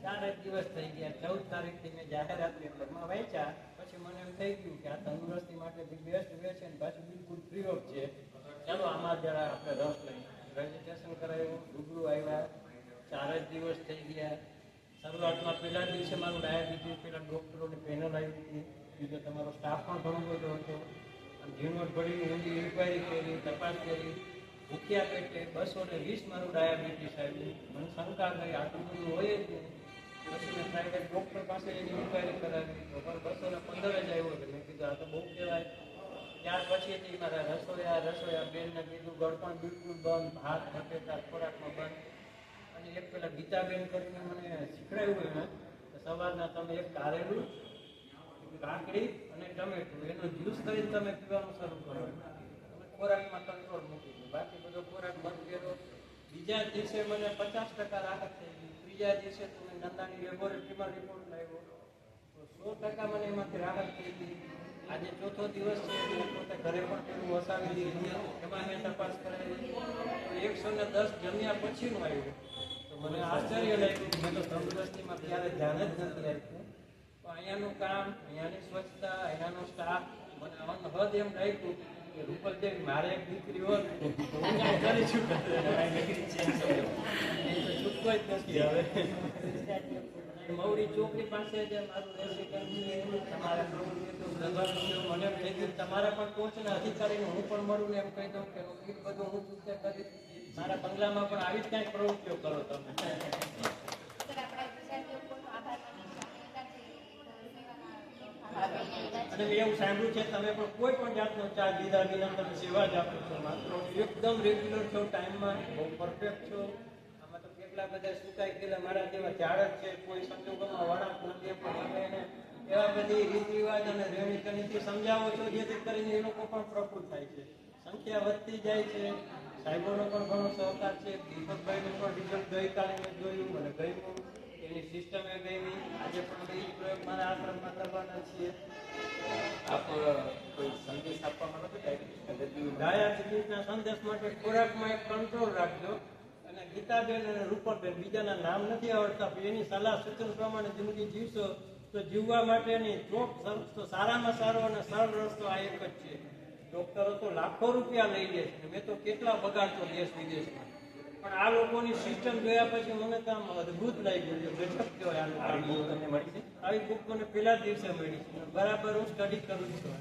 4 જ દિવસ થઈ ગયા. 14 તારીખથી મેં જાહેરાત પેપરમાં વાંચ્યા. પછી મને એમ થઈ ગયું કે આ તંદુરસ્તી માટે બેસ્ટ વે છે ને પાછું બિલકુલ ફ્રી ઓફ છે. ચાલો આમાં જરા આપણે રસ લઈએ. રજીસ્ટ્રેશન કરાવ્યું, રૂબરૂ આવ્યા. 4 જ દિવસ થઈ ગયા. શરૂઆતમાં પહેલા દિવસે મારું ડાયાબિટીસ પેલા ડૉક્ટરોની પેનલ આવી હતી. બીજો તમારો સ્ટાફ પણ ઘણો બધો હતો. ઝીણવટ ભરી ઊંડી ઇન્ક્વાયરી કરી, તપાસ કરી. ભૂખ્યા પેટે 220 મારું ડાયાબિટીસ આવ્યું. મને શંકા ગઈ આટલું બધું હોય જ નહીં. પછી મેં પ્રાઇવેટ ડૉક્ટર પાસે એની ઇન્ક્વાયરી કરાવી તો પણ 215 જ આવ્યો. મેં કીધું આ તો બહુ કહેવાય. ત્યાર પછીથી મારા રસોયા બેનને કીધું ગળપણ બિલકુલ બંધ, ભાત બટેટા ખોરાકમાં બંધ. અને એક પેલા ગીતાબેન કરીને મને શીખડાવ્યું એને સવારના તમે એક કારેલું, કાકડી અને ટમેટું એનો જ્યુસ કરીને તમે પીવાનું શરૂ કરો. તમે ખોરાકમાં કંટ્રોલ મૂકી દો. બાકી બધો ખોરાક બંધ કર્યો. બીજા દિવસે મને 50% રાહત થઈ ગઈ. ત્રીજા દિવસે તમે નંદાની લેબોરેટરીમાં રિપોર્ટ લાવ્યો તો 100% મને એમાંથી રાહત થઈ ગઈ. આજે ચોથો દિવસ છે. એટલે પોતે ઘરે પણ પેલું વસાવી દીધું. એમાં મેં તપાસ કરાવી તો 110 જમ્યા પછીનું આવ્યું. તો મને આશ્ચર્ય લાગ્યું. મેં તો તંદુરસ્તીમાં ક્યારે ધ્યાન જ નથી આપ્યું. તો અહીંયાનું કામ, અહીંયાની સ્વચ્છતા, અહીંયાનો સ્ટાફ મને અનહદ એમ લાગ્યું કે રૂપલદેવી મારે એક દીકરી હોત તો હું કાંઈ કરી છૂટક છૂટકો જ નથી હવે. મવડી ચોકડી પાસે જે મારું રેસિડન્ટ છે તમારે મને એમ થઈ ગયું તમારા પણ ટોચના અધિકારીને હું પણ મળું ને એમ કહી દઉં કે એ બધું હું ચૂકે કરીશ. મારા બંગલામાં પણ આવી જ કાંઈક પ્રવૃત્તિઓ કરો તમે. અને મેં એવું સાંભળ્યું છે તમે પણ કોઈ પણ જાતનો ચાર્જ લીધા વિના તમે સેવા જ આપો છો. માત્ર એકદમ રેગ્યુલર છો, ટાઈમમાં બહુ પરફેક્ટ છો. આમાં તો કેટલા બધા સુકાઈ ગયેલા મારા જેવા ઝાડ જ છે. કોઈ સંજોગોમાં વળાંક નથી પણ એને એવા બધી રીત રિવાજ અને રહેણીકરણીથી સમજાવો છો જેથી કરીને એ લોકો પણ પ્રફુલ્લ થાય છે. સંખ્યા વધતી જાય છે. સાહેબોનો પણ ઘણો સહકાર છે. દીપકભાઈનું પણ રિઝલ્ટ ગઈકાલે મેં જોયું અને ગયું એની સિસ્ટમે ગઈ. આજે પણ એ પ્રયોગ મારા આશ્રમમાં કરવાના છીએ. આપ કોઈ સંદેશ આપવા માંગો છો? ડાયાબિટીસના સંદેશ માટે ખોરાકમાં એક કંટ્રોલ રાખજો. અને ગીતાબેન અને રૂપલબેન બીજાના નામ નથી આવડતા પણ એની સલાહ સૂચન પ્રમાણે જિંદગી જીવશો તો જીવવા માટેની તો સારામાં સારો અને સરળ રસ્તો આ એક જ છે. ડોક્ટરો તો લાખો રૂપિયા લઈ લે છે. મેં તો કેટલા બગાડતો દેશ વિદેશમાં. પણ આ લોકોની સિસ્ટમ જોયા પછી મને તો આમ અદભુત લાગી ગયું. ગજબ કહેવાય. આવી બુક મને પહેલા દિવસે મળી છે. બરાબર હું સ્ટડી કરું છું.